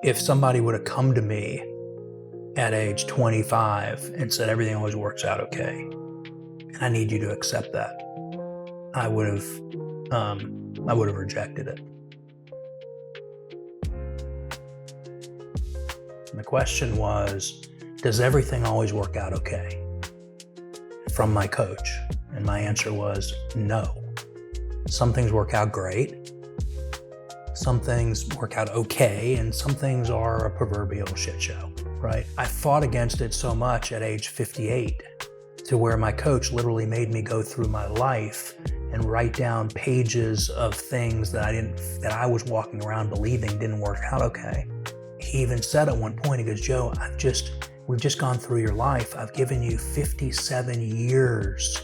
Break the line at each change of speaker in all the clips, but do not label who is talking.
if somebody would have come to me at age 25 and said everything always works out okay, and I need you to accept that, I would have rejected it. And the question was, does everything always work out okay? From my coach. And my answer was no. Some things work out great. Some things work out okay, and some things are a proverbial shit show, right? I fought against it so much at age 58 to where my coach literally made me go through my life and write down pages of things that I was walking around believing didn't work out okay. He even said at one point, he goes, Joe, we've just gone through your life. I've given you 57 years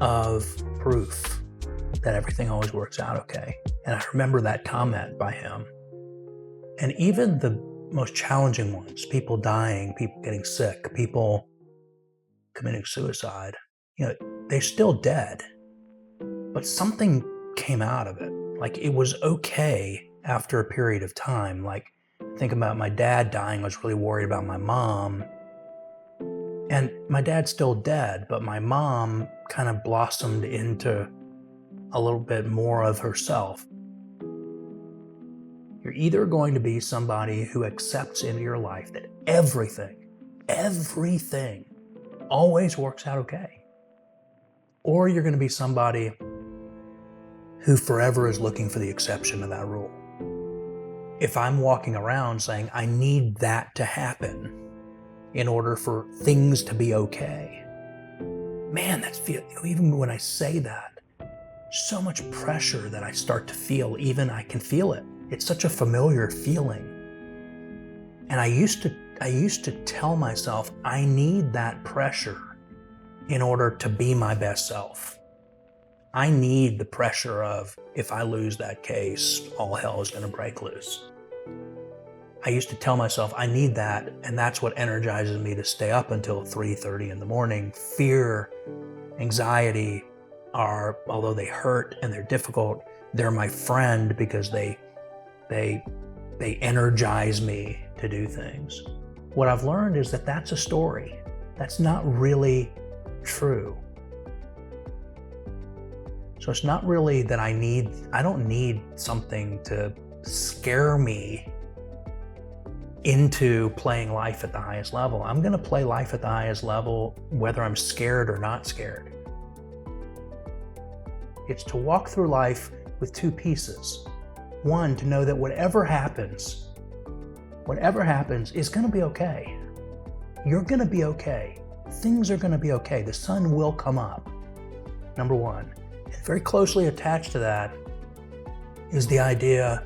of proof that everything always works out okay. And I remember that comment by him. And even the most challenging ones, people dying, people getting sick, people committing suicide, they're still dead. But something came out of it. Like, it was okay after a period of time. Like, think about my dad dying. I was really worried about my mom. And my dad's still dead, but my mom kind of blossomed into a little bit more of herself. You're either going to be somebody who accepts into your life that everything always works out okay. Or you're going to be somebody who forever is looking for the exception to that rule. If I'm walking around saying, I need that to happen in order for things to be okay, man, even when I say that, so much pressure that I start to feel, even I can feel it. It's such a familiar feeling. And I used to tell myself, I need that pressure in order to be my best self. I need the pressure of, if I lose that case, all hell is going to break loose. I used to tell myself, I need that, and that's what energizes me to stay up until 3:30 in the morning. Fear, anxiety are, although they hurt and they're difficult, they're my friend because they energize me to do things. What I've learned is that that's a story. That's not really true. So it's not really that I don't need something to scare me into playing life at the highest level. I'm going to play life at the highest level whether I'm scared or not scared. It's to walk through life with two pieces. One, to know that whatever happens is going to be okay. You're going to be okay. Things are going to be okay. The sun will come up. Number one. And very closely attached to that is the idea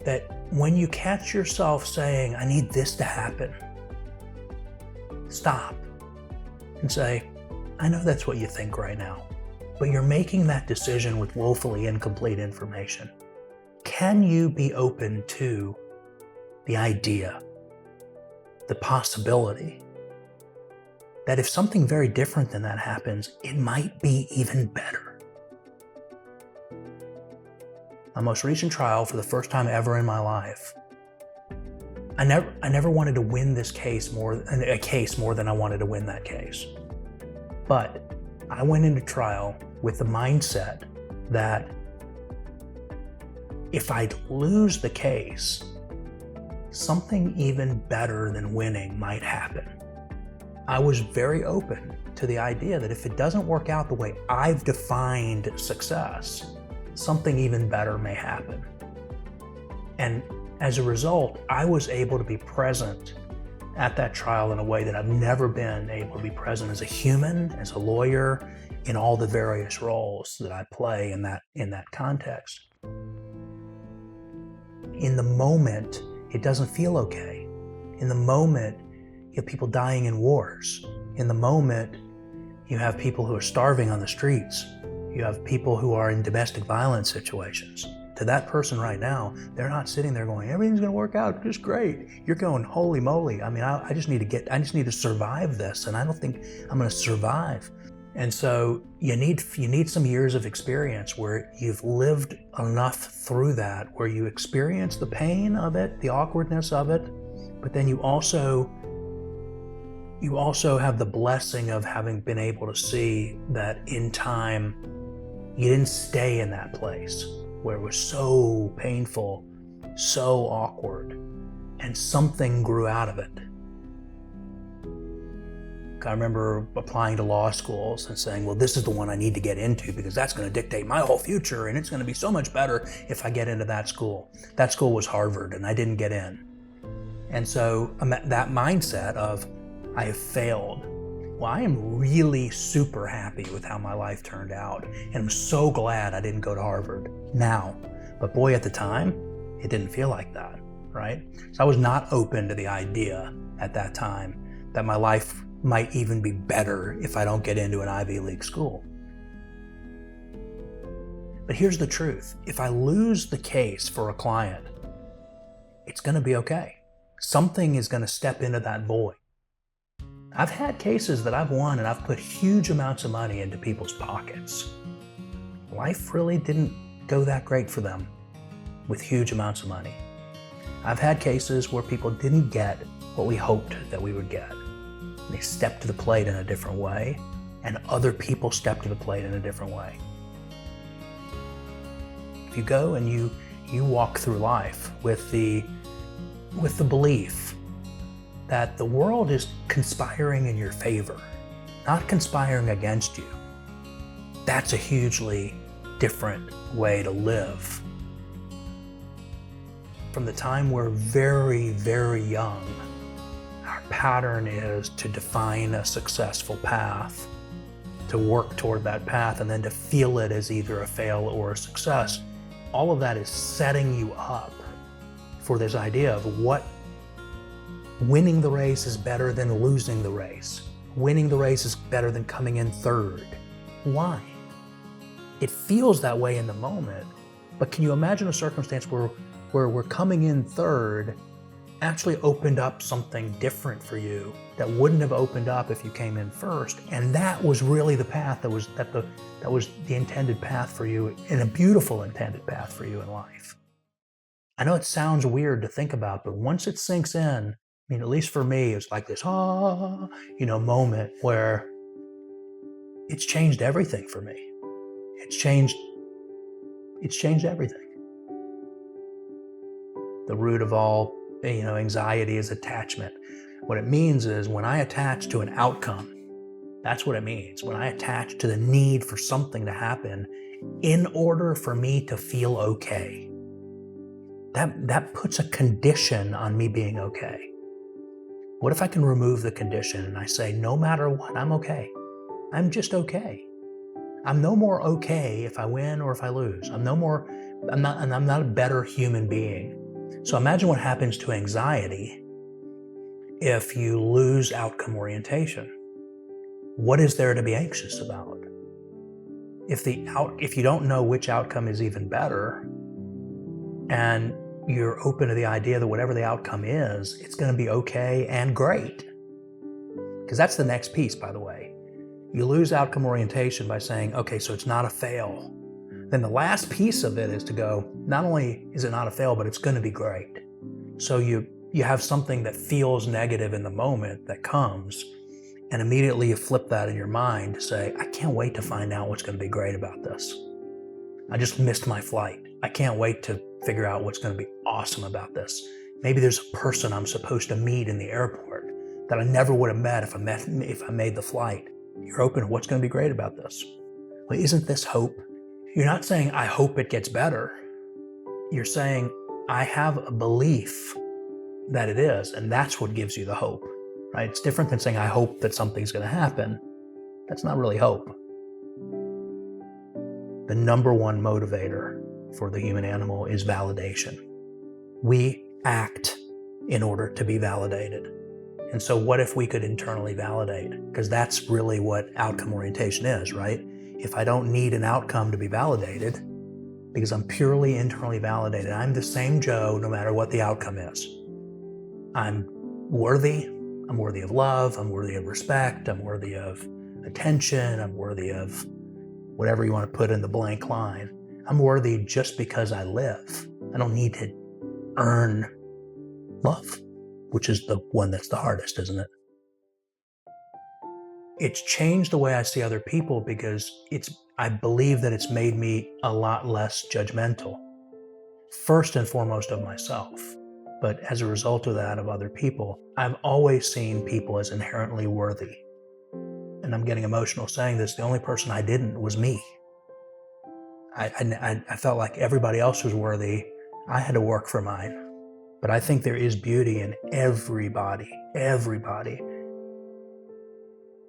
that when you catch yourself saying, I need this to happen, stop and say, I know that's what you think right now, but you're making that decision with woefully incomplete information. Can you be open to the idea, the possibility, that if something very different than that happens, it might be even better? My most recent trial, for the first time ever in my life, I never wanted to win this case more than I wanted to win that case. But I went into trial with the mindset that if I'd lose the case, something even better than winning might happen. I was very open to the idea that if it doesn't work out the way I've defined success, something even better may happen. And as a result, I was able to be present at that trial in a way that I've never been able to be present as a human, as a lawyer, in all the various roles that I play in that context. In the moment, it doesn't feel okay. In the moment, you have people dying in wars. In the moment, you have people who are starving on the streets. You have people who are in domestic violence situations. To that person right now, they're not sitting there going, everything's going to work out just great. You're going, holy moly. I mean, I just need to survive this, and I don't think I'm going to survive. And so you need some years of experience where you've lived enough through that, where you experience the pain of it, the awkwardness of it, but then you also have the blessing of having been able to see that in time you didn't stay in that place where it was so painful, so awkward, and something grew out of it. I remember applying to law schools and saying, well, this is the one I need to get into because that's going to dictate my whole future and it's going to be so much better if I get into that school. That school was Harvard and I didn't get in. And so that mindset of I have failed. Well, I am really super happy with how my life turned out and I'm so glad I didn't go to Harvard now. But boy, at the time, it didn't feel like that, right? So I was not open to the idea at that time that my life might even be better if I don't get into an Ivy League school. But here's the truth. If I lose the case for a client, it's going to be okay. Something is going to step into that void. I've had cases that I've won and I've put huge amounts of money into people's pockets. Life really didn't go that great for them with huge amounts of money. I've had cases where people didn't get what we hoped that we would get. They stepped to the plate in a different way, and other people stepped to the plate in a different way. If you go and you walk through life with the belief that the world is conspiring in your favor, not conspiring against you, that's a hugely different way to live. From the time we're very, very young, our pattern is to define a successful path, to work toward that path, and then to feel it as either a fail or a success. All of that is setting you up for this idea of what winning the race is better than losing the race. Winning the race is better than coming in third. Why? It feels that way in the moment, but can you imagine a circumstance where we're coming in third actually opened up something different for you that wouldn't have opened up if you came in first, and that was really the path that was the intended path for you, and a beautiful intended path for you in life. I know it sounds weird to think about, but once it sinks in, I mean, at least for me, it's like this moment where it's changed everything for me. It's changed everything. The root of all anxiety is attachment. What it means is when I attach to an outcome, that's what it means. When I attach to the need for something to happen in order for me to feel okay, that puts a condition on me being okay. What if I can remove the condition and I say, no matter what, I'm okay. I'm just okay. I'm no more okay if I win or if I lose. I'm not a better human being. So imagine what happens to anxiety if you lose outcome orientation. What is there to be anxious about? If you don't know which outcome is even better, and you're open to the idea that whatever the outcome is, it's going to be okay and great. Because that's the next piece, by the way. You lose outcome orientation by saying, okay, so it's not a fail. Then the last piece of it is to go, not only is it not a fail, but it's going to be great. So you have something that feels negative in the moment that comes, and immediately you flip that in your mind to say, I can't wait to find out what's going to be great about this. I just missed my flight. I can't wait to figure out what's going to be awesome about this. Maybe there's a person I'm supposed to meet in the airport that I never would have met if I made the flight. You're open to what's going to be great about this. Well, isn't this hope? You're not saying, I hope it gets better. You're saying, I have a belief that it is, and that's what gives you the hope, right? It's different than saying, I hope that something's going to happen. That's not really hope. The number one motivator for the human animal is validation. We act in order to be validated. And so what if we could internally validate? Because that's really what outcome orientation is, right? If I don't need an outcome to be validated, because I'm purely internally validated, I'm the same Joe no matter what the outcome is. I'm worthy of love, I'm worthy of respect, I'm worthy of attention. I'm worthy of whatever you want to put in the blank line. I'm worthy just because I live. I don't need to earn love, which is the one that's the hardest, isn't it? It's changed the way I see other people because I believe that it's made me a lot less judgmental, first and foremost of myself. But as a result of that, of other people, I've always seen people as inherently worthy. And I'm getting emotional saying this, the only person I didn't was me. I felt like everybody else was worthy. I had to work for mine. But I think there is beauty in everybody.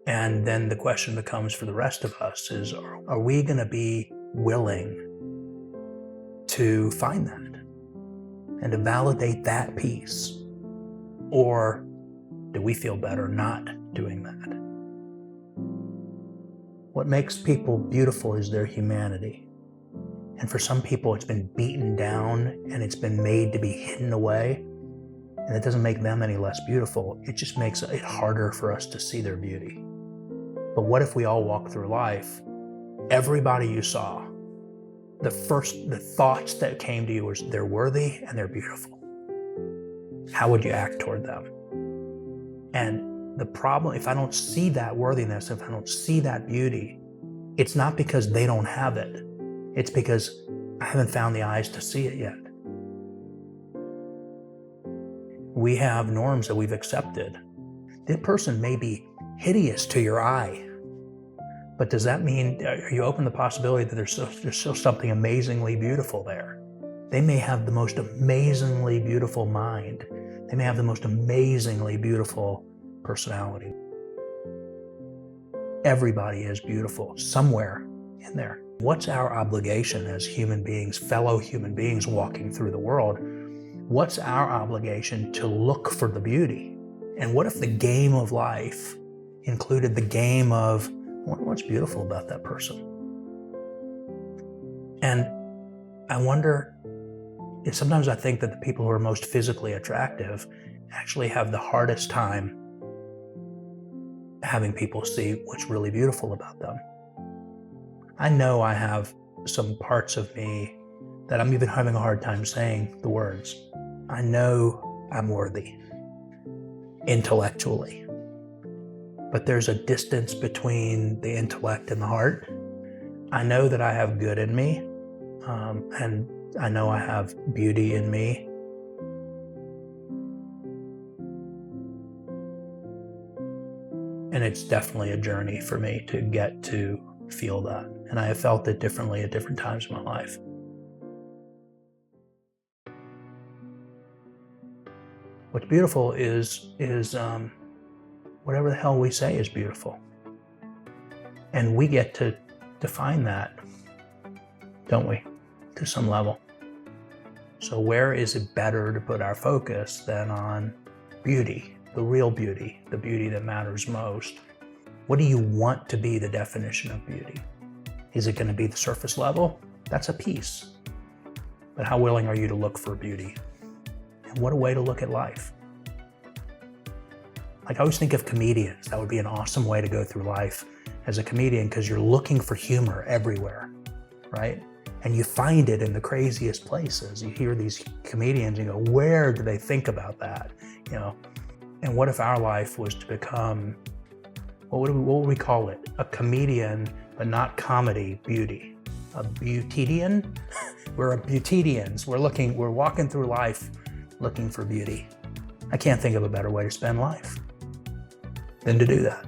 And then the question becomes for the rest of us is, are we going to be willing to find that and to validate that piece? Or do we feel better not doing that? What makes people beautiful is their humanity. And for some people, it's been beaten down and it's been made to be hidden away. And it doesn't make them any less beautiful. It just makes it harder for us to see their beauty. But what if we all walk through life, everybody you saw, the thoughts that came to you was they're worthy and they're beautiful. How would you act toward them? And the problem, if I don't see that worthiness, if I don't see that beauty, it's not because they don't have it. It's because I haven't found the eyes to see it yet. We have norms that we've accepted. This person may be hideous to your eye, but does that mean, are you open to the possibility that there's still something amazingly beautiful there? They may have the most amazingly beautiful mind. They may have the most amazingly beautiful personality. Everybody is beautiful somewhere in there. What's our obligation as human beings, fellow human beings walking through the world? What's our obligation to look for the beauty? And what if the game of life included the game of, what's beautiful about that person? And I wonder, sometimes I think that the people who are most physically attractive actually have the hardest time having people see what's really beautiful about them. I know I have some parts of me that I'm even having a hard time saying the words. I know I'm worthy intellectually, but there's a distance between the intellect and the heart. I know that I have good in me, and I know I have beauty in me. And it's definitely a journey for me to get to feel that. And I have felt it differently at different times in my life. What's beautiful is whatever the hell we say is beautiful. And we get to define that, don't we, to some level. So where is it better to put our focus than on beauty, the real beauty, the beauty that matters most? What do you want to be the definition of beauty? Is it going to be the surface level? That's a piece. But how willing are you to look for beauty? And what a way to look at life. Like I always think of comedians. That would be an awesome way to go through life as a comedian because you're looking for humor everywhere, right? And you find it in the craziest places. You hear these comedians, you go, where do they think about that? You know, and what if our life was to become, what would we call it? A comedian, but not comedy, beauty. A beautitian? We're a beautitians. We're walking through life looking for beauty. I can't think of a better way to spend life than to do that.